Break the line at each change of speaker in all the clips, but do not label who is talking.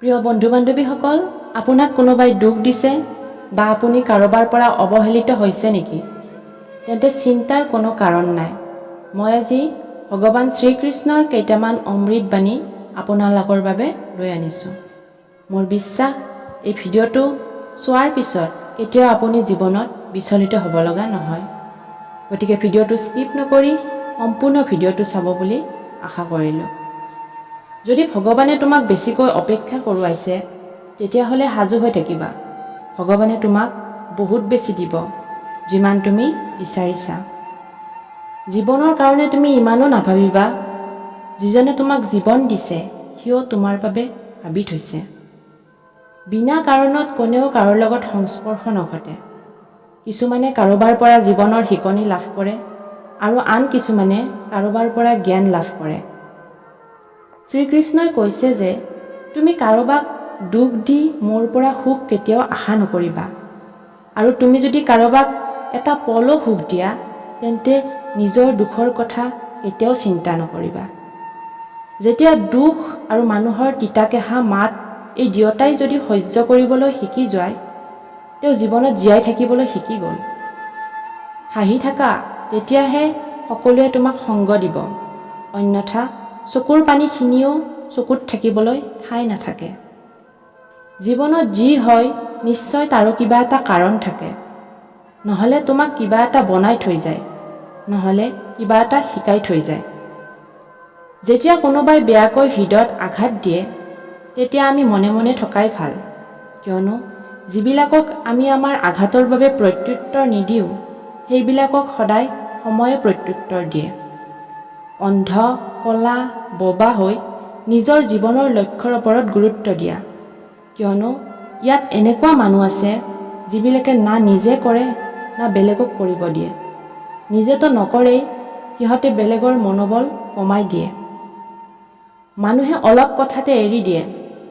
প্ৰিয় বন্ধু-বান্ধৱীসকল, আপোনাক কোনোবাই দুখ দিছে বা আপুনি কাৰোবাৰ পৰা অৱহেলিত হৈছে নেকি? তেন্তে চিন্তাৰ কোনো কাৰণ নাই। মই আজি ভগৱান শ্ৰীকৃষ্ণৰ কেইটামান অমৃত বাণী আপোনালোকৰ বাবে লৈ আনিছোঁ। মোৰ বিশ্বাস এই ভিডিঅ'টো চোৱাৰ পিছত কেতিয়াও আপুনি জীৱনত বিচলিত হ'ব লগা নহয়। গতিকে ভিডিঅ'টো স্কিপ নকৰি সম্পূৰ্ণ ভিডিঅ'টো চাব বুলি আশা কৰিলোঁ। যদি ভগৱানে তোমাক বেছিকৈ অপেক্ষা কৰোৱাইছে, তেতিয়াহ'লে সাজু হৈ থাকিবা। ভগৱানে তোমাক বহুত বেছি দিব, যিমান তুমি বিচাৰিছা। জীৱনৰ কাৰণে তুমি ইমানো নাভাবিবা। যিজনে তোমাক জীৱন দিছে, সিও তোমাৰ বাবে ভাবি থৈছে। বিনা কাৰণত কোনেও কাৰো লগত সংস্পৰ্শ নঘটে। কিছুমানে কাৰোবাৰ পৰা জীৱনৰ শিকনি লাভ কৰে আৰু আন কিছুমানে কাৰোবাৰ পৰা জ্ঞান লাভ কৰে। শ্ৰীকৃষ্ণই কৈছে যে তুমি কাৰোবাক দুখ দি মোৰ পৰা সুখ কেতিয়াও আশা নকৰিবা। আৰু তুমি যদি কাৰোবাক এটা পলো সুখ দিয়া, তেন্তে নিজৰ দুখৰ কথা কেতিয়াও চিন্তা নকৰিবা। যেতিয়া দুখ আৰু মানুহৰ তিতাকেহা মাত এই দুয়োটাই যদি সহ্য কৰিবলৈ শিকি যায়, তেওঁ জীৱনত জীয়াই থাকিবলৈ শিকি গ'ল। হাঁহি থাকা, তেতিয়াহে সকলোৱে তোমাক সংগ দিব। অন্যথা চকুৰ পানীখিনিও চকুত থাকিবলৈ ঠাই নাথাকে। জীৱনত যি হয় নিশ্চয় তাৰো কিবা এটা কাৰণ থাকে। নহ'লে তোমাক কিবা এটা বনাই থৈ যায়, নহ'লে কিবা এটা শিকাই থৈ যায়। যেতিয়া কোনোবাই বেয়াকৈ হৃদয়ত আঘাত দিয়ে, তেতিয়া আমি মনে মনে থকাই ভাল। কিয়নো যিবিলাকক আমি আমাৰ আঘাতৰ বাবে প্ৰত্যুত্তৰ নিদিওঁ, সেইবিলাকক সদায় সময়ে প্ৰত্যুত্তৰ দিয়ে। অন্ধ, কলা, বোবা হৈ নিজৰ জীৱনৰ লক্ষ্যৰ ওপৰত গুৰুত্ব দিয়া। কিয়নো ইয়াত এনেকুৱা মানুহ আছে যিবিলাকে না নিজে কৰে না বেলেগক কৰিব দিয়ে। নিজেতো নকৰেই, সিহঁতে বেলেগৰ মনোবল কমাই দিয়ে। মানুহে অলপ কথাতে এৰি দিয়ে,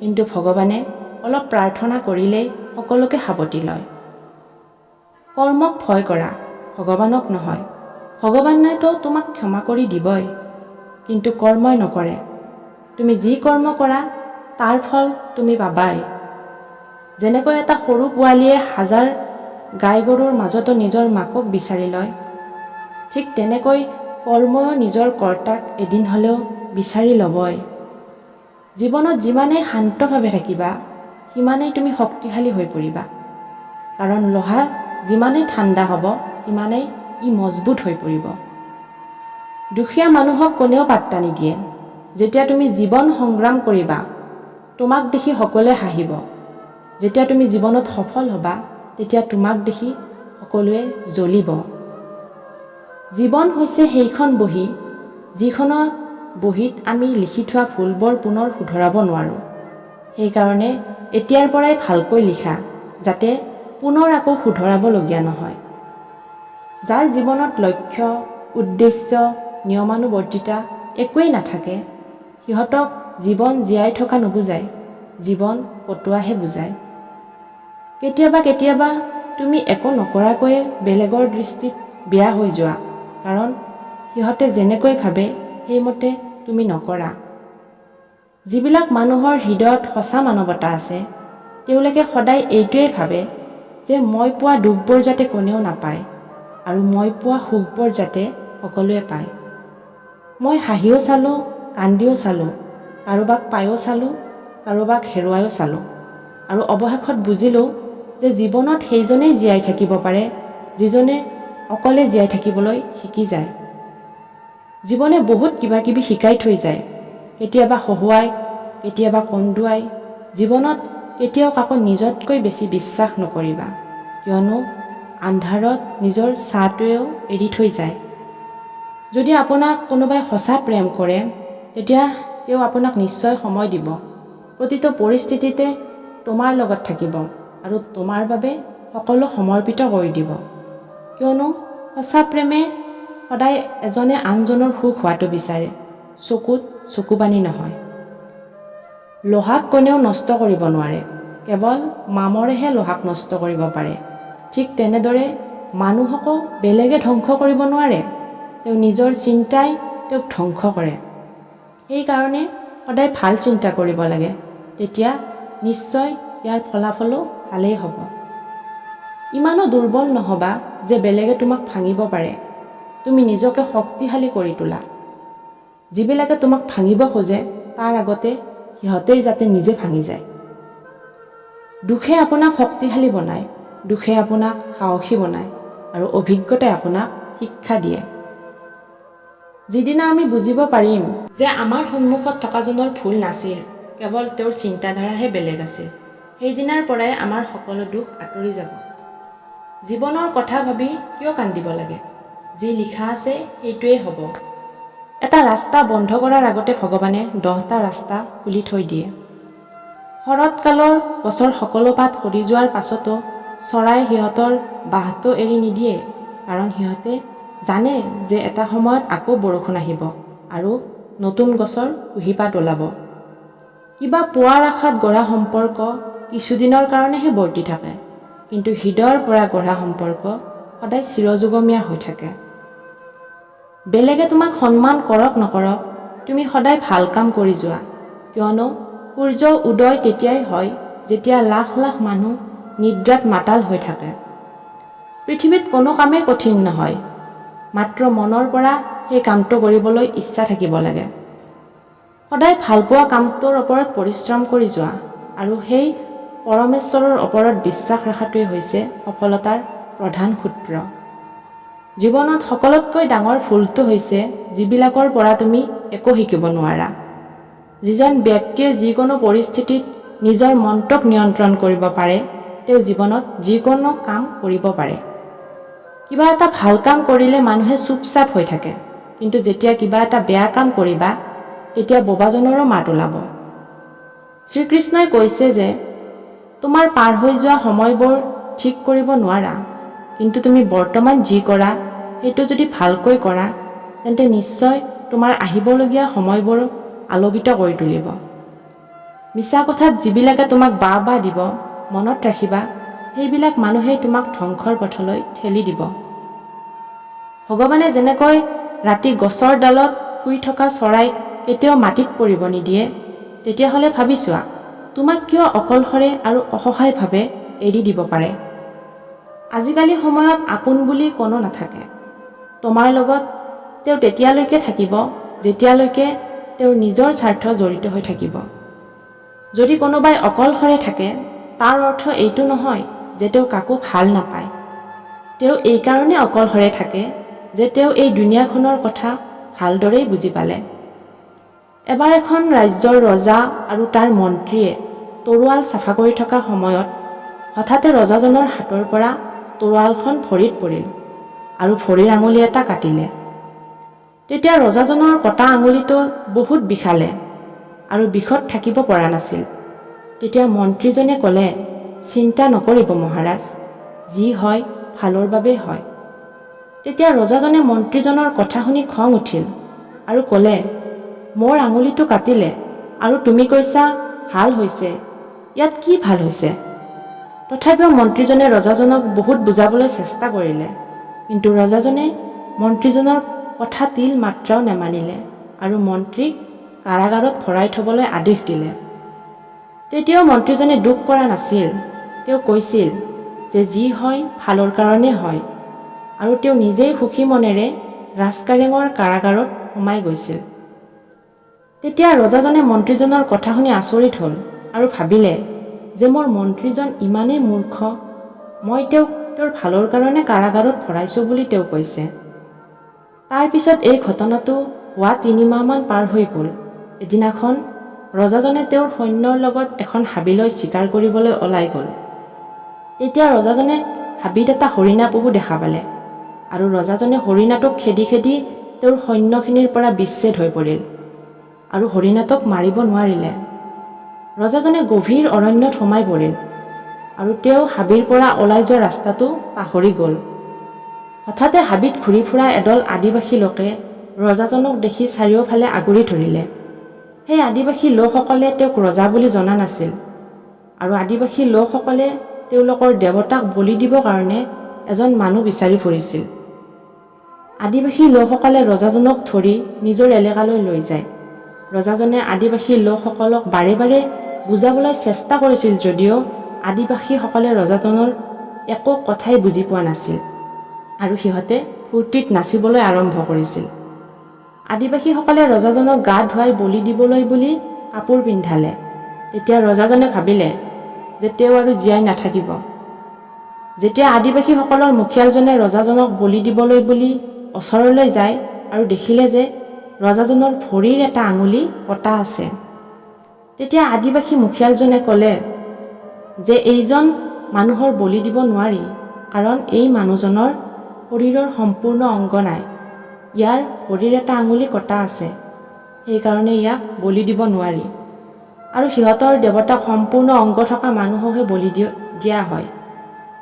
কিন্তু ভগৱানে অলপ প্ৰাৰ্থনা কৰিলেই সকলোকে সাৱটি লয়। কৰ্মক ভয় কৰা, ভগৱানক নহয়। ভগৱানেতো তোমাক ক্ষমা কৰি দিবই, কিন্তু কৰ্মই নকৰে। তুমি যি কৰ্ম কৰা তাৰ ফল তুমি পাবাই। যেনেকৈ এটা সৰু পোৱালীয়ে হাজাৰ গাই গৰুৰ মাজতো নিজৰ মাকক বিচাৰি লয়, ঠিক তেনেকৈ কৰ্মও নিজৰ কৰ্তাক এদিন হ'লেও বিচাৰি ল'বই। জীৱনত যিমানেই শান্তভাৱে থাকিবা, সিমানেই তুমি শক্তিশালী হৈ পৰিবা। কাৰণ লোহা যিমানেই ঠাণ্ডা হ'ব, সিমানেই ই মজবুত হৈ পৰিব। দুখীয়া মানুহক কোনেও পাত্তা নিদিয়ে। যেতিয়া তুমি জীৱন সংগ্ৰাম কৰিবা, তোমাক দেখি সকলোৱে হাঁহিব। যেতিয়া তুমি জীৱনত সফল হ'বা, তেতিয়া তোমাক দেখি সকলোৱে জ্বলিব। জীৱন হৈছে সেইখন বহী, যিখনৰ বহীত আমি লিখি থোৱা ভুলবোৰ পুনৰ শুধৰাব নোৱাৰোঁ। সেইকাৰণে এতিয়াৰ পৰাই ভালকৈ লিখা, যাতে পুনৰ আকৌ শুধৰাবলগীয়া নহয়। যাৰ জীৱনত লক্ষ্য, উদ্দেশ্য, নিয়মানুৱৰ্তিতা একোৱেই নাথাকে, সিহঁতক জীৱন জীয়াই থকা নুবুজায়, জীৱন কটোৱাহে বুজায়। কেতিয়াবা কেতিয়াবা তুমি একো নকৰাকৈয়ে বেলেগৰ দৃষ্টিত বেয়া হৈ যোৱা, কাৰণ সিহঁতে যেনেকৈ ভাবে সেইমতে তুমি নকৰা। যিবিলাক মানুহৰ হৃদয়ত সঁচা মানৱতা আছে, তেওঁলোকে সদায় এইটোৱে ভাবে যে মই পোৱা দুখবোৰ যাতে কোনেও নাপায় আৰু মই পোৱা সুখবোৰ যাতে সকলোৱে পায়। মই হাঁহিও চালোঁ, কান্দিও চালোঁ, কাৰোবাক পায়ো চালোঁ, কাৰোবাক হেৰুৱায়ো চালোঁ, আৰু অৱশেষত বুজিলোঁ যে জীৱনত সেইজনেই জীয়াই থাকিব পাৰে যিজনে অকলে জীয়াই থাকিবলৈ শিকি যায়। জীৱনে বহুত কিবা কিবি শিকাই থৈ যায়, কেতিয়াবা হহুৱাই, কেতিয়াবা কন্দুৱাই। জীৱনত কেতিয়াও কাকো নিজতকৈ বেছি বিশ্বাস নকৰিবা, কিয়নো আন্ধাৰত নিজৰ ছাঁটোৱেও এৰি থৈ যায়। যদি আপোনাক কোনোবাই সঁচা প্ৰেম কৰে, তেতিয়া তেওঁ আপোনাক নিশ্চয় সময় দিব। প্ৰতিটো পৰিস্থিতিতে তোমাৰ লগত থাকিব আৰু তোমাৰ বাবে সকলো সমৰ্পিত কৰি দিব। কিয়নো সঁচা প্ৰেমে সদায় এজনে আনজনৰ সুখ হোৱাটো বিচাৰে, চকুত চকুপানী নহয়। লোহাক কোনেও নষ্ট কৰিব নোৱাৰে, কেৱল মামৰেহে লোহাক নষ্ট কৰিব পাৰে। ঠিক তেনেদৰে মানুহকো বেলেগে ধ্বংস কৰিব নোৱাৰে, তেওঁ নিজৰ চিন্তাই তেওঁক ধ্বংস কৰে। সেইকাৰণে সদায় ভাল চিন্তা কৰিব লাগে, তেতিয়া নিশ্চয় ইয়াৰ ফলাফলো ভালেই হ'ব। ইমানো দুৰ্বল নহবা যে বেলেগে তোমাক ভাঙিব পাৰে। তুমি নিজকে শক্তিশালী কৰি তোলা। যিবিলাকে তোমাক ভাঙিব খোজে তাৰ আগতে সিহঁতেই যাতে নিজে ভাঙি যায়। দুখে আপোনাক শক্তিশালী বনায়, দুখে আপোনাক সাহসী বনায় আৰু অভিজ্ঞতাই আপোনাক শিক্ষা দিয়ে। যিদিনা আমি বুজিব পাৰিম যে আমাৰ সন্মুখত থকাজনৰ ভুল নাছিল, কেৱল তেওঁৰ চিন্তাধাৰাহে বেলেগ আছিল, সেইদিনাৰ পৰাই আমাৰ সকলো দুখ আঁতৰি যাব। জীৱনৰ কথা ভাবি কিয় কান্দিব লাগে? যি লিখা আছে সেইটোৱেই হ'ব। এটা ৰাস্তা বন্ধ কৰাৰ আগতে ভগৱানে 10টা ৰাস্তা খুলি থৈ দিয়ে। শৰৎকালৰ গছৰ সকলো পাত সৰি যোৱাৰ পাছতো চৰাই সিহঁতৰ বাহটো এৰি নিদিয়ে, কাৰণ সিহঁতে জানে যে এটা সময়ত আকৌ বৰষুণ আহিব আৰু নতুন গছৰ কুঁহিপাত ওলাব। কিবা পোৱাৰ আশাত গঢ়া সম্পৰ্ক কিছুদিনৰ কাৰণেহে বৰ্তি থাকে, কিন্তু হৃদয়ৰ পৰা গঢ়া সম্পৰ্ক সদায় চিৰযুগমীয়া হৈ থাকে। বেলেগে তোমাক সন্মান কৰক নকৰক, তুমি সদায় ভাল কাম কৰি যোৱা, কিয়নো সূৰ্য উদয় তেতিয়াই হয় যেতিয়া লাখ লাখ মানুহ নিদ্ৰাত মাতাল হৈ থাকে। পৃথিৱীত কোনো কামেই কঠিন নহয়, মাত্ৰ মনৰ পৰা সেই কামটো কৰিবলৈ ইচ্ছা থাকিব লাগে। সদায় ভালপোৱা কামটোৰ ওপৰত পৰিশ্ৰম কৰি যোৱা আৰু সেই পৰমেশ্বৰৰ ওপৰত বিশ্বাস ৰখাটোৱে হৈছে সফলতাৰ প্ৰধান সূত্ৰ। জীৱনত সকলোতকৈ ডাঙৰ ভুলটো হৈছে যিবিলাকৰ পৰা তুমি একো শিকিব নোৱাৰা। যিজন ব্যক্তিয়ে যিকোনো পৰিস্থিতিত নিজৰ মনটোক নিয়ন্ত্ৰণ কৰিব পাৰে, তেওঁ জীৱনত যিকোনো কাম কৰিব পাৰে। কিবা এটা ভাল কাম কৰিলে মানুহে চুপচাপ হৈ থাকে, কিন্তু যেতিয়া কিবা এটা বেয়া কাম কৰিবা তেতিয়া বোবাজনৰো মাত ওলাব। শ্ৰীকৃষ্ণই কৈছে যে তোমাৰ পাৰ হৈ যোৱা সময়বোৰ ঠিক কৰিব নোৱাৰা, কিন্তু তুমি বৰ্তমান যি কৰা সেইটো যদি ভালকৈ কৰা তেন্তে নিশ্চয় তোমাৰ আহিবলগীয়া সময়বোৰ আলোকিত কৰি তুলিব। মিছা কথাত যিবিলাকে তোমাক বাহ দিব, মনত ৰাখিবা সেইবিলাক মানুহেই তোমাক ধ্বংসৰ পথলৈ ঠেলি দিব। ভগৱানে যেনেকৈ ৰাতি গছৰ ডালত শুই থকা চৰাইক কেতিয়াও মাটিত পৰিব নিদিয়ে, তেতিয়াহ'লে ভাবি চোৱা তোমাক কিয় অকলশৰে আৰু অসহায়ভাৱে এৰি দিব পাৰে। আজিকালি সময়ত আপোন বুলি কোনো নাথাকে। তোমাৰ লগত তেওঁ তেতিয়ালৈকে থাকিব যেতিয়ালৈকে তেওঁৰ নিজৰ স্বাৰ্থ জড়িত হৈ থাকিব। যদি কোনোবাই অকলশৰে থাকে তাৰ অৰ্থ এইটো নহয় যে তেওঁ কাকো ভাল নাপায়। তেওঁ এইকাৰণে অকলশৰে থাকে যে তেওঁ এই দুনিয়াখনৰ কথা ভালদৰেই বুজি পালে। এবাৰ এখন ৰাজ্যৰ ৰজা আৰু তাৰ মন্ত্ৰীয়ে তৰোৱাল চাফা কৰি থকা সময়ত হঠাতে ৰজাজনৰ হাতৰ পৰা তৰোৱালখন ভৰিত পৰিল আৰু ভৰিৰ আঙুলি এটা কাটিলে। তেতিয়া ৰজাজনৰ কটা আঙুলিটো বহুত বিষালে আৰু বিষত থাকিব পৰা নাছিল। তেতিয়া মন্ত্ৰীজনে ক'লে, চিন্তা নকৰিব মহাৰাজ, যি হয় ভালৰ বাবেই হয়। তেতিয়া ৰজাজনে মন্ত্ৰীজনৰ কথা শুনি খং উঠিল আৰু ক'লে, মোৰ আঙুলিটো কাটিলে আৰু তুমি কৈছা ভাল হৈছে, ইয়াত কি ভাল হৈছে? তথাপিও মন্ত্ৰীজনে ৰজাজনক বহুত বুজাবলৈ চেষ্টা কৰিলে, কিন্তু ৰজাজনে মন্ত্ৰীজনৰ কথা তিল মাত্ৰাও নেমানিলে আৰু মন্ত্ৰীক কাৰাগাৰত ভৰাই থবলৈ আদেশ দিলে। তেতিয়াও মন্ত্ৰীজনে দুখ কৰা নাছিল। তেওঁ কৈছিল যে যি হয় ভালৰ কাৰণে হয়, আৰু তেওঁ নিজেই সুখী মনেৰে ৰাজকাৰেঙৰ কাৰাগাৰত সোমাই গৈছিল। তেতিয়া ৰজাজনে মন্ত্ৰীজনৰ কথা শুনি আচৰিত হ'ল আৰু ভাবিলে যে মোৰ মন্ত্ৰীজন ইমানেই মূৰ্খ, মই তেওঁক তেওঁৰ ভালৰ কাৰণে কাৰাগাৰত ভৰাইছোঁ বুলি তেওঁ কৈছে। তাৰ পিছত এই ঘটনাটো হোৱা 3 মাহমান পাৰ হৈ গ'ল। এদিনাখন ৰজাজনে তেওঁৰ সৈন্যৰ লগত এখন হাবিলৈ চিকাৰ কৰিবলৈ ওলাই গ'ল। তেতিয়া ৰজাজনে হাবিত এটা হৰিণা পহু দেখা পালে আৰু ৰজাজনে হৰিণাটোক খেদি খেদি তেওঁৰ সৈন্যখিনিৰ পৰা বিচ্ছেদ হৈ পৰিল আৰু হৰিণাটোক মাৰিব নোৱাৰিলে। ৰজাজনে গভীৰ অৰণ্যত সোমাই পৰিল আৰু তেওঁ হাবিৰ পৰা ওলাই যোৱা ৰাস্তাটো পাহৰি গ'ল। হঠাতে হাবিত ঘূৰি ফুৰা এদল আদিবাসী লোকে ৰজাজনক দেখি চাৰিওফালে আগুৰি ধৰিলে। সেই আদিবাসী লোকসকলে তেওঁক ৰজা বুলি জনা নাছিল আৰু আদিবাসী লোকসকলে তেওঁলোকৰ দেৱতাক বলি দিবৰ কাৰণে এজন মানুহ বিচাৰি ফুৰিছিল। আদিবাসী লোকসকলে ৰজাজনক ধৰি নিজৰ এলেকালৈ লৈ যায়। ৰজাজনে আদিবাসী লোকসকলক বাৰে বাৰে বুজাবলৈ চেষ্টা কৰিছিল যদিও আদিবাসীসকলে ৰজাজনৰ একো কথাই বুজি পোৱা নাছিল আৰু সিহঁতে ফূৰ্তিত নাচিবলৈ আৰম্ভ কৰিছিল। আদিবাসীসকলে ৰজাজনক গা ধুৱাই বলি দিবলৈ বুলি কাপোৰ পিন্ধালে। তেতিয়া ৰজাজনে ভাবিলে যে তেওঁ আৰু জীয়াই নাথাকিব। যেতিয়া আদিবাসীসকলৰ মুখিয়ালজনে ৰজাজনক বলি দিবলৈ বুলি ওচৰলৈ যায় আৰু দেখিলে যে ৰজাজনৰ ভৰিৰ এটা আঙুলি কটা আছে, তেতিয়া আদিবাসী মুখিয়ালজনে ক'লে যে এইজন মানুহৰ বলি দিব নোৱাৰি, কাৰণ এই মানুহজনৰ শৰীৰৰ সম্পূৰ্ণ অংগ নাই, ইয়াৰ ভৰিৰ এটা আঙুলি কটা আছে, সেইকাৰণে ইয়াক বলি দিব নোৱাৰি। আৰু সিহঁতৰ দেৱতাক সম্পূৰ্ণ অংগ থকা মানুহকহে বলি দিয়া হয়।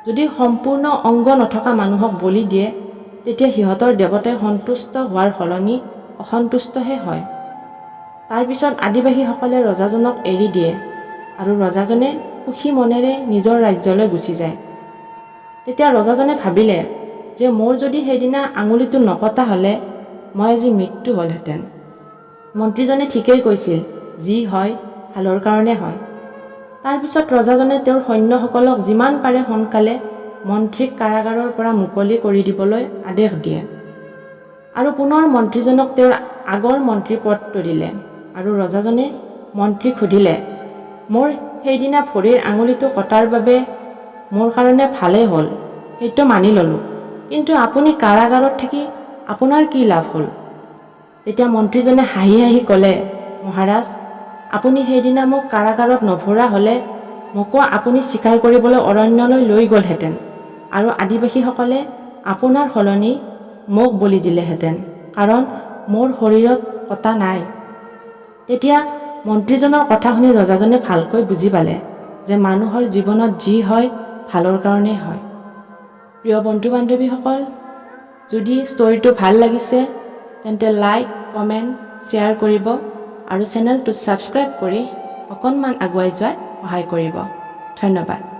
যদি সম্পূৰ্ণ অংগ নথকা মানুহক বলি দিয়ে, তেতিয়া সিহঁতৰ দেৱতাই সন্তুষ্ট হোৱাৰ সলনি অসন্তুষ্টহে হয়। তাৰপিছত আদিবাসীসকলে ৰজাজনক এৰি দিয়ে আৰু ৰজাজনে সুখী মনেৰে নিজৰ ৰাজ্যলৈ গুচি যায়। তেতিয়া ৰজাজনে ভাবিলে যে মোৰ যদি সেইদিনা আঙুলিটো নকটা হ'লে মই আজি মৃত্যু হ'লহেঁতেন। মন্ত্ৰীজনে ঠিকেই কৈছিল, যি হয় ভালৰ কাৰণে হয়। তাৰপিছত ৰজাজনে তেওঁৰ সৈন্যসকলক যিমান পাৰে সোনকালে মন্ত্ৰীক কাৰাগাৰৰ পৰা মুকলি কৰি দিবলৈ আদেশ দিয়ে আৰু পুনৰ মন্ত্ৰীজনক তেওঁৰ আগৰ মন্ত্ৰীৰ পদটো দিলে। আৰু ৰজাজনে মন্ত্ৰীক সুধিলে, মোৰ সেইদিনা ভৰিৰ আঙুলিটো কটাৰ বাবে মোৰ কাৰণে ভালেই হ'ল, সেইটো মানি ল'লোঁ, কিন্তু আপুনি কাৰাগাৰত থাকি আপোনাৰ কি লাভ হ'ল? তেতিয়া মন্ত্ৰীজনে হাঁহি হাঁহি ক'লে, মহাৰাজ, আপুনি সেইদিনা মোক কাৰাগাৰত নভৰা হ'লে মোকো আপুনি চিকাৰ কৰিবলৈ অৰণ্যলৈ লৈ গ'লহেঁতেন আৰু আদিবাসীসকলে আপোনাৰ সলনি মোক বলি দিলেহেঁতেন, কাৰণ মোৰ শৰীৰত কটা নাই। তেতিয়া মন্ত্ৰীজনৰ কথা শুনি ৰজাজনে ভালকৈ বুজি পালে যে মানুহৰ জীৱনত যি হয় ভালৰ কাৰণেই হয়। প্ৰিয় বন্ধু বান্ধৱীসকল, যদি ষ্টৰিটো ভাল লাগিছে তেন্তে লাইক, কমেণ্ট, শ্বেয়াৰ কৰিব আৰু চেনেলটো ছাবস্ক্ৰাইব কৰি অকণমান আগুৱাই যোৱাত সহায় কৰিব। ধন্যবাদ।